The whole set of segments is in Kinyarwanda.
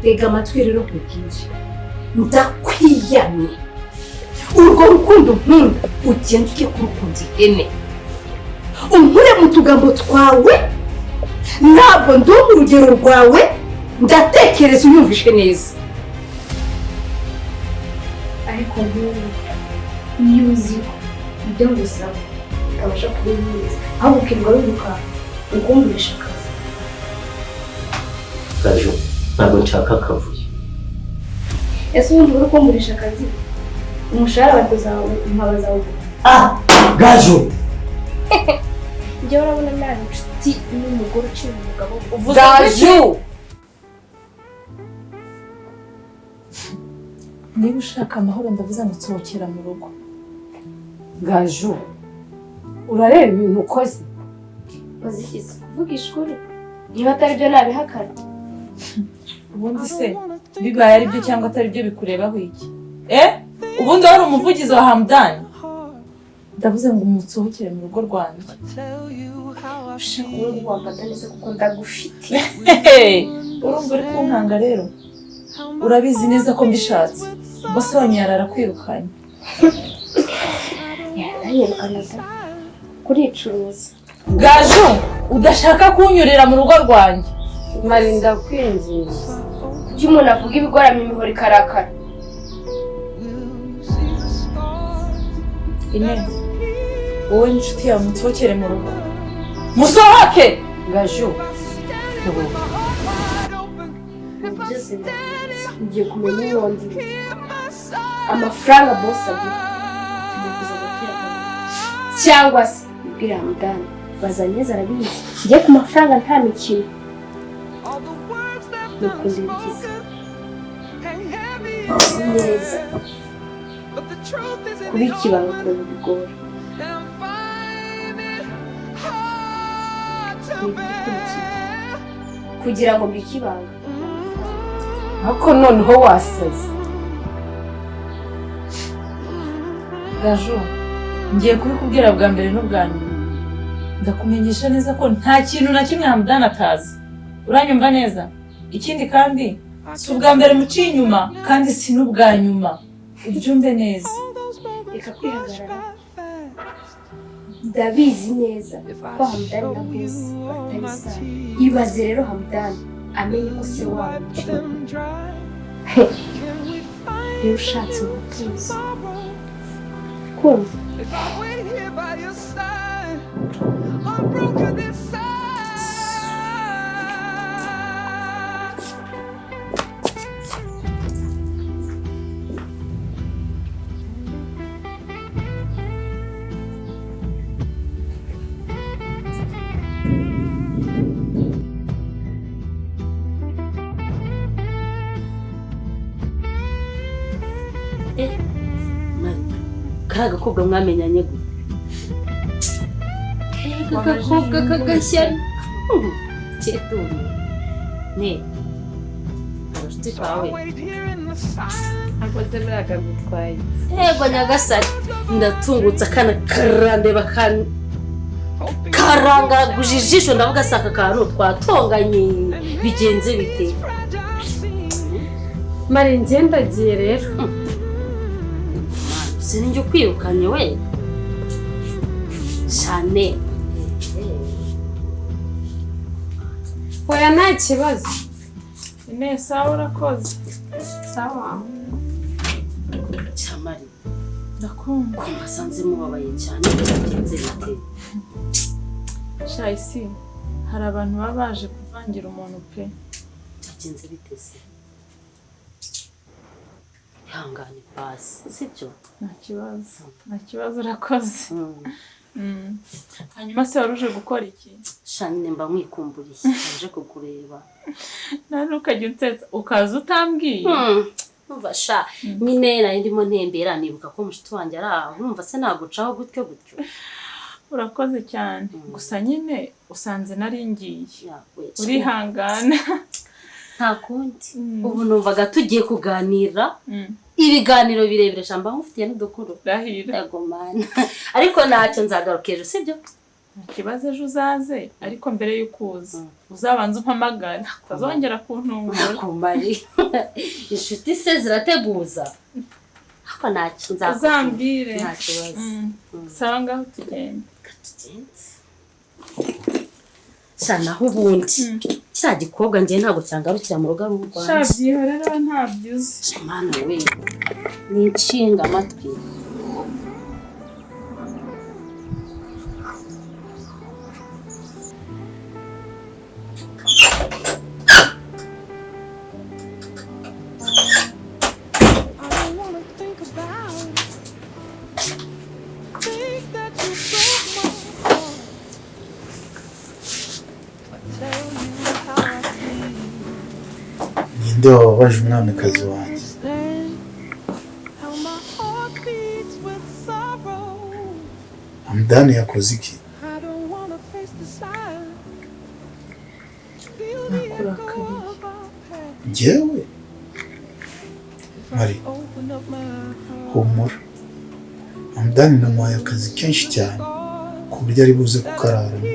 tega amatwi rero kubwije ndakwiyamye urwo rukundo nkunda ugenda ugiye kurukunda ihene unkure mu tugambo twawe ntabwo ndi mu rugero rwawe ndatekereza unyumvishe neza ariko niyo uzi ibyo ngusaba ukabasha kubihuriza aho ukirirwa wiruka ukumvisha akazi Gaju ntabwo nshaka akavuyo ese ubundi uri kumvisha akazi umushahara bakuzawe mpabazawe Gaju njye urabona nawe inshuti n'umugore uciye umugabo uvuze Gaju niba ushaka amahoro ndavuze ngo nsohokera mu rugo. Gaju urareba ibintu ukoze bazishyize kuvugisha ukuri niba atari byo nabihakana ubundi se bibaye ari byo cyangwa atari byo bikurebaho iki ubundi wari umuvugizi wa Hamdani ndavuze ngo umusohokere mu rugo rwanjye ushaka urugo rwamfata neza kuko ndagufite urumva uri kunkanga rero urabizi neza ko mbishatse bose wanyarara kwirukanye yaranyirukana kuricuruza Gaju udashaka kunyurira mu rugo rwanjye Marinda kwinjiza kuki umuntu avuga ibigoramye imihoro ikarakara ine wowe n'inshuti yawe musohokere mu rugo musohoke Gaju byose ngiye kumenya ubundi amafaranga boss agira tumuguza amafaranga cyangwa se ubwira Hamdani bazanyeza arabizi ngiye ku mafaranga nta mikino nukundi bigize neza kubikibanga ukuntu bigora kugira ngo mbikibanga ariko noneho wasaze Gaju ngiye kubikubwira bwa mbere n'ubwa nyuma ndakumenyesha neza ko nta kintu na kimwe Hamdani atazi uranyumva neza ikindi kandi si ubwa mbere muciye inyuma kandi si n'ubwa nyuma ubyumve neza reka kwihagarara ndabizi neza ko Hamdani na boss batari ibaze rero Hamdani amenye ko se wabo rero ushatse umutuzo kumva karaga kobwa mwamenyanye gute gakobwa kagashyana cyetumye ne abashuti bawe akoze muri akagutwaye yego nyagasani ndatungutse akana karandeba karangaguje ijisho ndavuga saka kantu twatonganye bigenze bite Mari ngendagiye rero sinjye kwirukanye we cyane oya nta kibazo ine sawa urakoze sawa cyamari ndakumva ko masanze mubabaye cyane bigenze bite shayisi hari abantu baba baje kuvangira umuntu pe bigenze bite se ihangane basi sibyo nta kibazo urakoze hanyuma se waruje gukora iki shanyine mba mwikumburiye aje kukureba ntukajye unsetsa ukaza utambwiye umva sha nyine nari ndimo ntembera nibuka ko mushiti wanjye ari aho urumva se nagucaho gutyo urakoze cyane gusa nyine usanze nari ngiye urihangana nta kundi ubu numvaga tugiye kuganira ibiganiro birebire shamba nkufitiye n'udukuru rahira yego mana ariko ntacyo nzagaruka ejo sibyo ikibazo ejo uzaze ariko mbere y'uko uza uzabanza umpamagara utazongera kuntungura ku Mariya inshuti se zirateguza ako nta uzambwire nta kibazo sawa ngaho tugende naho ubundi cya gikobwa njye ntabwo cyangarukira mu rugo ari urwanjye shabyihorera ntabyuze mana we ni inshinga amatwi ninde wababaje umwamikazi wanjye Hamdani yakoze iki njyewe Mariya humura Hamdani namuhaye akazi kenshi cyane ku buryo ari buze kukararamo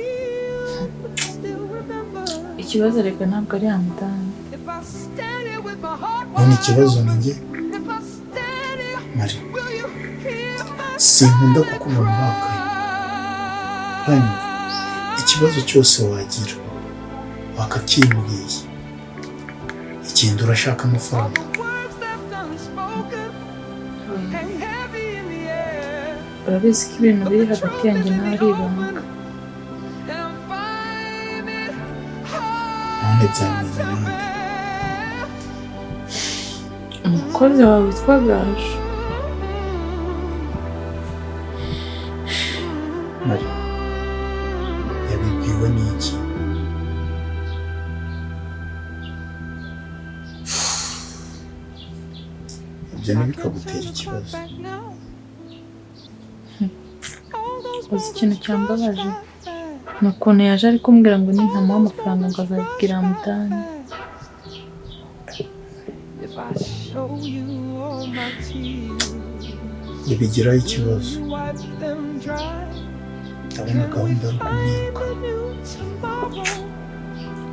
ikibazo reka ntabwo ari Hamdani none ikibazo ni njye Mariya sinkunda kukubona urakaye hanyuma ikibazo cyose wagira wakakimbwiye ikindi urashaka amafaranga urabizi ko ibintu biri hagati yanjye nawe ari ibanga none byamenye nande umukozi wawe witwa Gaju Mariya yabibwiwe n'iki ibyo ntibikagutera ikibazo uzi ikintu cyambabaje ni ukuntu yaje ari kumbwira ngo nintamuha amafaranga ngo azabibwira Hamdani ibigiraho ikibazo ndabona gahunda yo kumwiruka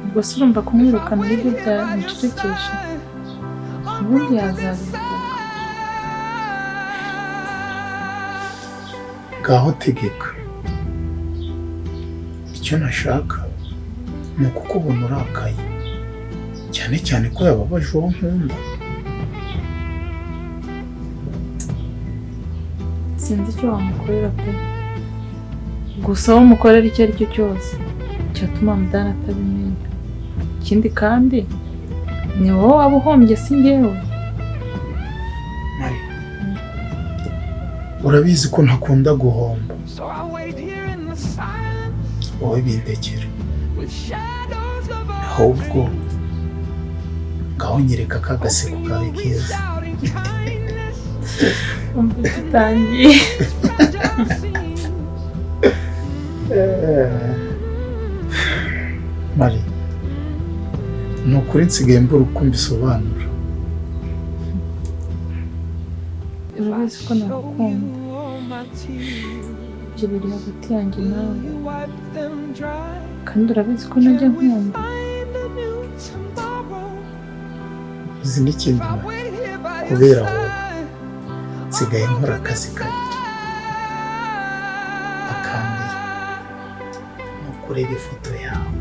ubwo se urumva kumwirukana ari byo byamucecekesha ubundi yazabivuga ngaho tegeka icyo nashaka ni ukukubona urakaye cyane cyane ko yababaje uwo nkunda sinzi icyo wamukorera pe gusa wowe umukorera icyo ari cyo cyose cyatuma Hamdani atabimenya ikindi kandi ni wowe waba uhombye si njyewe Mariya urabizi ko ntakunda guhomba wowe bindekera ahubwo ngaho nyereka ka gaseko kawe keza umva utangiye Mariya ni ukuri nsigaye mbura uko mbisobanura urabizi ko nagukunda ibyo biri hagati yanjye nawe kandi urabizi ko najya nkunda uzi n'ikindi Mariya kubera wowe nsigaye nkora akazi kabiri akambere ni ukureba ifoto yawe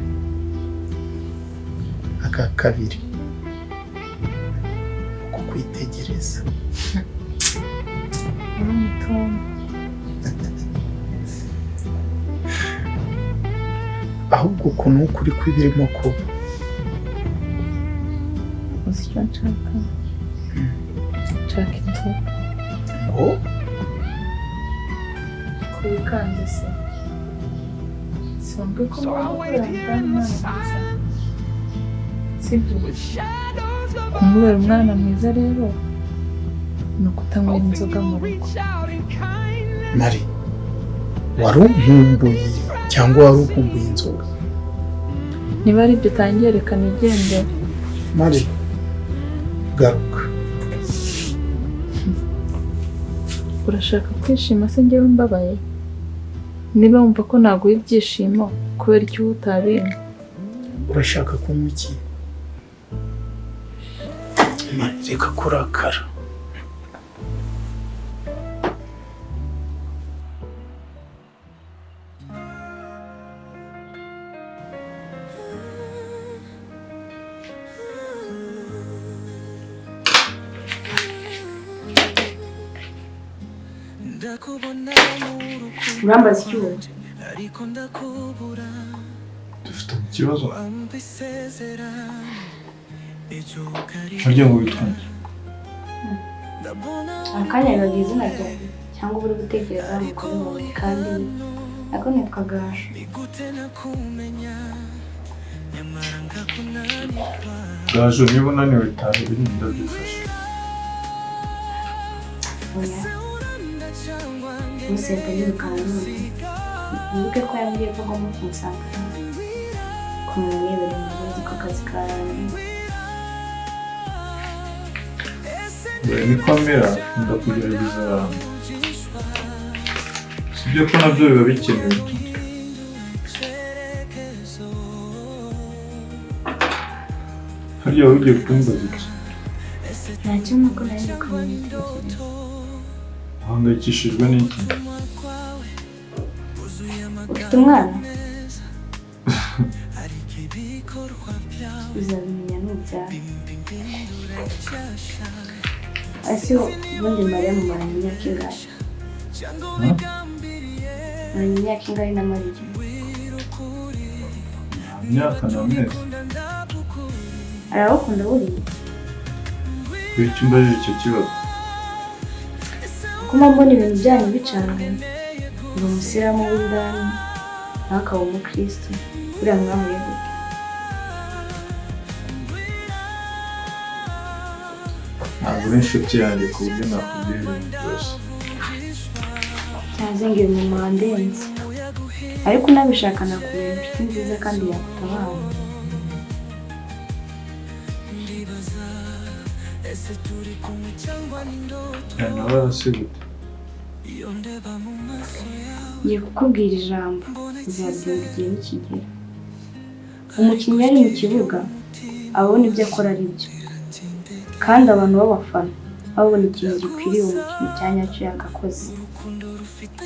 aka kabiri ni ukukwitegereza uri umutungo ahubwo ukuntu ukuri kw'ibirimo kuba uzi icyo nshaka nshaka inzu ngo kubikanze se sinumve ko mbona gukorera Hamdani umwana mwiza sibyo kumubera umwana mwiza rero ni ukutanywera inzoga mu rugo Mariya wari unkumbuye cyangwa wari ukumbuye inzoga niba ari ibyo utangiye reka nigendere Mariya garuka urashaka kwishima se njyewe mbabaye niba wumva ko naguha ibyishimo kubera icyo utabimpa. urashaka kunywa iki? Reka kurakara. urambaza icyuho dufite ikibazo harya ngo witwanje akanya bibaga izina ryawe cyangwa uri gutekereza umugore wawe kandi ako nitwa Gaju. Gaju niba unaniwe taha ibindi ndabyifasha. oya museka yirukana none wibuke ko yambwiye ko agomba kumusanga kumenya buri mugozi ko akazi karangiye. niko amera ndakugerageza abantu sibyo ko nabyo biba bikenewe. harya ugiye kumbaza iki? nta kimwe ko nari ndakamenya uhangayikishijwe n'iki? ufite umwana? uzabimenya nubyara. ese ubundi Mariya mumaranye imyaka ingahe? maranye imyaka ingahe na Mariya? imyaka na mezi. arabakunda buriya? kuki umbajije icyo kibazo? kuko mbona ibintu byanyu bicanye ngo umusiramu w'indani ntakaba umukristo buriya mwahuye gute? ntabwo uri inshuti yanjye ku buryo nakubwira ibintu byose. cyaze ngo mu mandenzi ariko unabishaka nakubera inshuti nziza kandi yagutabara. nawe arasibute. ngiye kukubwira ijambo uzaryumva igihe nikigera. umukinnyi ari mu kibuga abona ibyo akora ari byo kandi abantu b'abafana babona ikintu gikwiriye umukinnyi cyanya cyo yagakoze.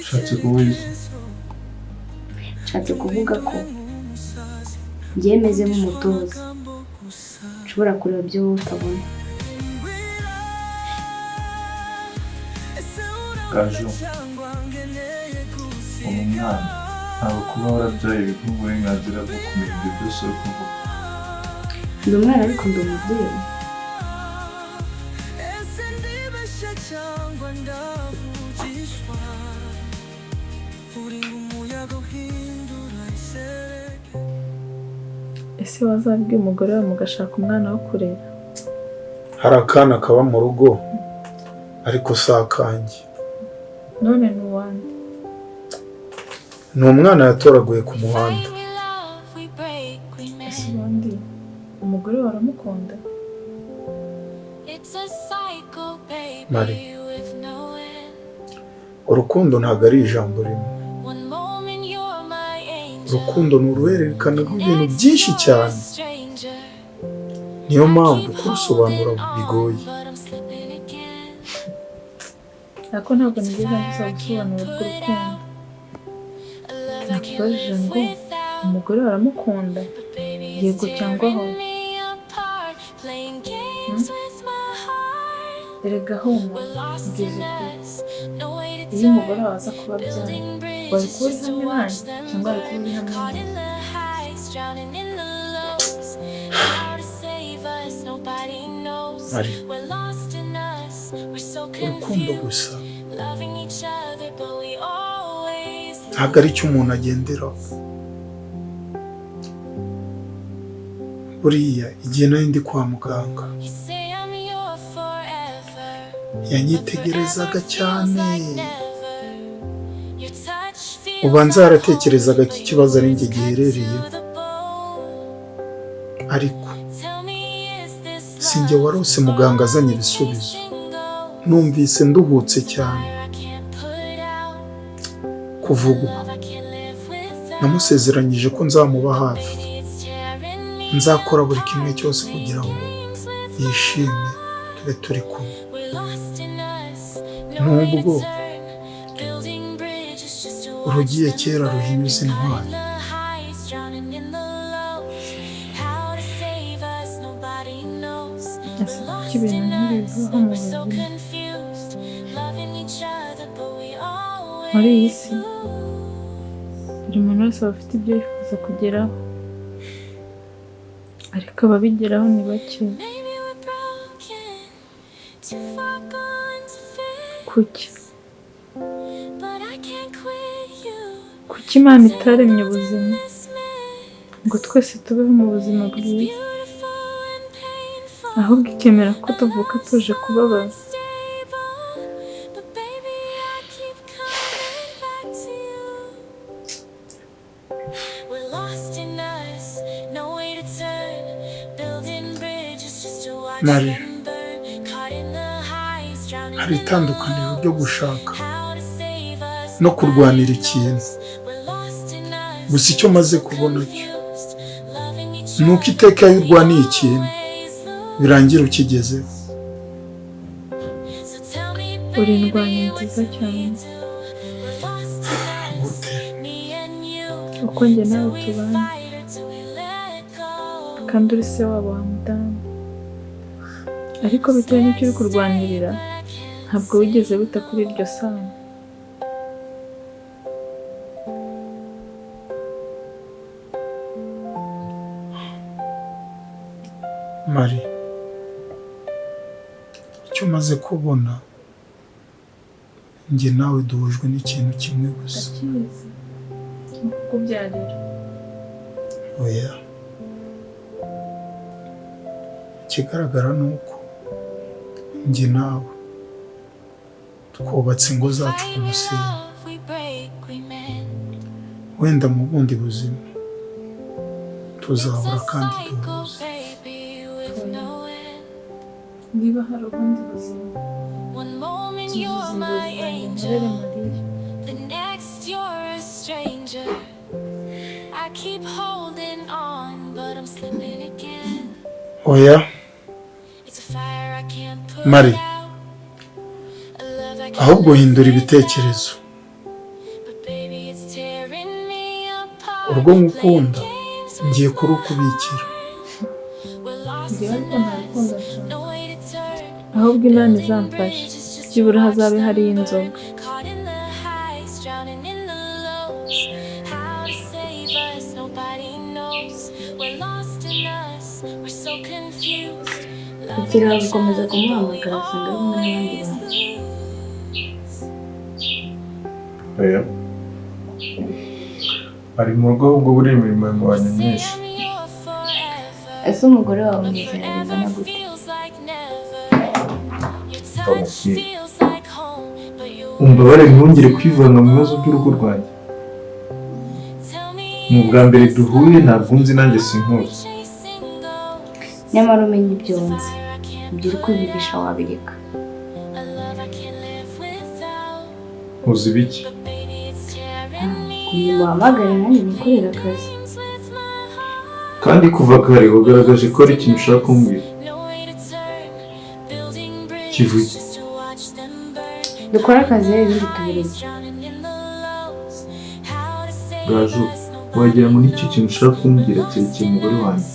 ushatse kuvuga iki? nshatse kuvuga ko ngiye meze nk'umutoza nshobora kureba ibyo wowe utabona. Gaju umwana ntabwo kuba warabyaye biguha uburenganzira bwo kumenya ibyo byose uri kuvuga. ndi umwana ariko ndi umubyeyi. ese wazabwiye umugore wawe mugashaka umwana wo kurera? Hari akana kaba mu rugo ariko si akanjye. none ni uwande? Ni umwana yatoraguye ku muhanda. ese ubundi umugore wawe aramukunda? Mari, urukundo ntabwo ari ijambo rimwe. urukundo ni uruhererekane rw'ibintu byinshi cyane. niyo mpamvu kurusobanura bigoye. ariko ntabwo nigeze nkusa gusobanura urwo rukundo. nakubajije ngo umugore wawe aramukunda? yego cyangwa hoya? erega humura ngeze kure. iyo umugore wawe aza kuba abyaye wari kuba uri hamwe nanjye cyangwa wari kuba uri hamwe nawe? Mari, urukundo gusa ntabwo ari cyo umuntu agenderaho. buriya igihe nari ndi kwa muganga yanyitegerezaga cyane. ubanza yaratekerezaga ko ikibazo ari njye giherereye, ariko sinjye warose muganga azanye ibisubizo. numvise nduhutse cyane. kuvuga ubu namusezeranyije ko nzamuba hafi, nzakora buri kimwe cyose kugira ngo yishime tube turi kumwe, nubwo urugiye kera ruhinyuza intwari. kuki ibintu ntibivaho mu buzima? Muri iyi si buri muntu wese aba afite ibyo yifuza kugeraho, ariko ababigeraho ni bake. Kuki Imana itaremye ubuzima ngo twese tubeho mu buzima bwiza, ahubwo ikemera ko tuvuka tuje kubabaza? Mariya, hari itandukaniro ryo gushaka no kurwanira ikintu. Gusa icyo maze kubona cyo ni uko iteka iyo urwaniye ikintu birangira ukigezeho. Uri indwanyi nziza cyane. Gute? Uko njye nawe tubanye, kandi uri se wabo wa Mudamu, ariko bitewe n'icyo uri kurwanirira ntabwo wigeze wita kuri iryo sano. Mariya, icyo maze kubona njye nawe duhujwe n'ikintu kimwe gusa. Ndakizi, ni ukukubyarira. Oya, ikigaragara ni uko njye nawe twubatse ingo zacu ku musenyi. Wenda mu bundi buzima tuzahura kandi duhuze. Niba hari ubundi buzima, tuzuza ingorere Mariya. Oya Mariya, ahubwo hindura ibitekerezo. Urwo ngukunda ngiye kurukubikira. Ngewe ariko nta rukundo nshaka, ahubwo Imana izamfashe byibura hazabe hariyo inzoga. kugira ngo gukomeza kumuhamagara asanga ari kumwe n'abandi bantu. Oya, ari mu rugo ahubwo buriya imirimo yamubanye myinshi. Ese umugore wawe umwizera bingana gute? Ndamubwira, umbabare ntungire kwivanga mu bibazo by'urugo rwanjye. Ni ubwa mbere duhuye, ntabwo nzi nanjye sinkuzi. Nyamara umenya ibyo nzi, ibyo uri kwibigisha wabireka. Uzi biki? Nimuhamagare nanjye nikorera akazi. Kandi kuva kare wagaragaje ko ari ikintu ushaka kumbwira. Kivuge. Dukora akazi rero ibindi tubireke. Gaju, wagira ngo n'icyo kintu ushaka kumbwira cyerekeye umugore wanjye.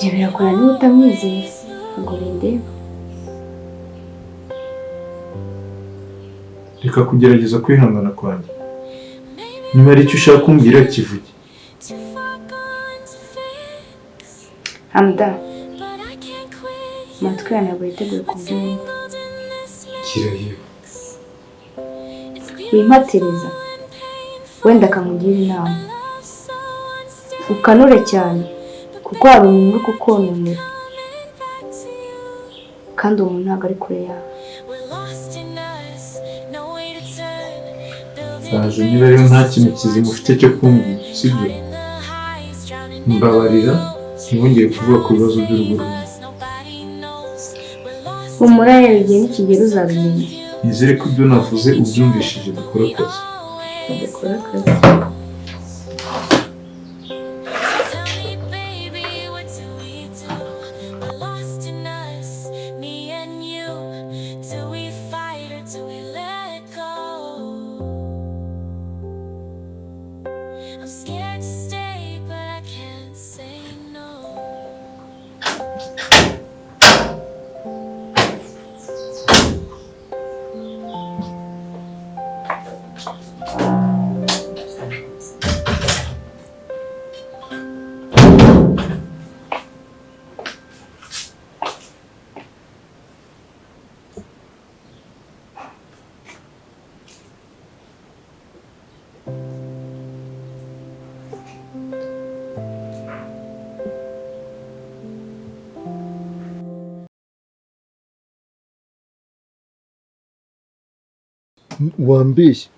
Ibyo birakora niba utamwizeye, ngo bindeba. Reka kugerageza kwihangana kwanjye. Niba ari icyo ushaka kumbwira kivuge. Hamda, amatwi yawe ntabwo yiteguye kubyumva. Kirahira. Wimpatereza, wenda akamugira inama. Ukanure cyane, kuko hari umuntu uri kukononera, kandi uwo muntu ntabwo ari kure yawe. Gaju, niba rero nta kintu kizima ufite cyo kumbwira, sibyo? Mbabarira, ntibongere kuvuga ku bibazo by'urugo rwawe. Humura rero igihe nikigera uzabimenya. Nizere ko ibyo navuze ubyumvishije dukora akazi. dukora akazi. wambeshye.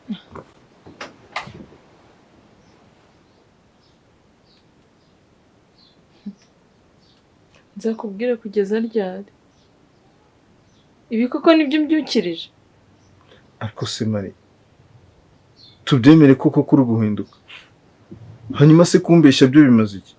nzakubwira kugeza ryari? Ibi koko nibyo mbyukirije? ariko se Mariya, tubyemere koko kuri guhinduka, hanyuma se kumbeshya byo bimaze iki?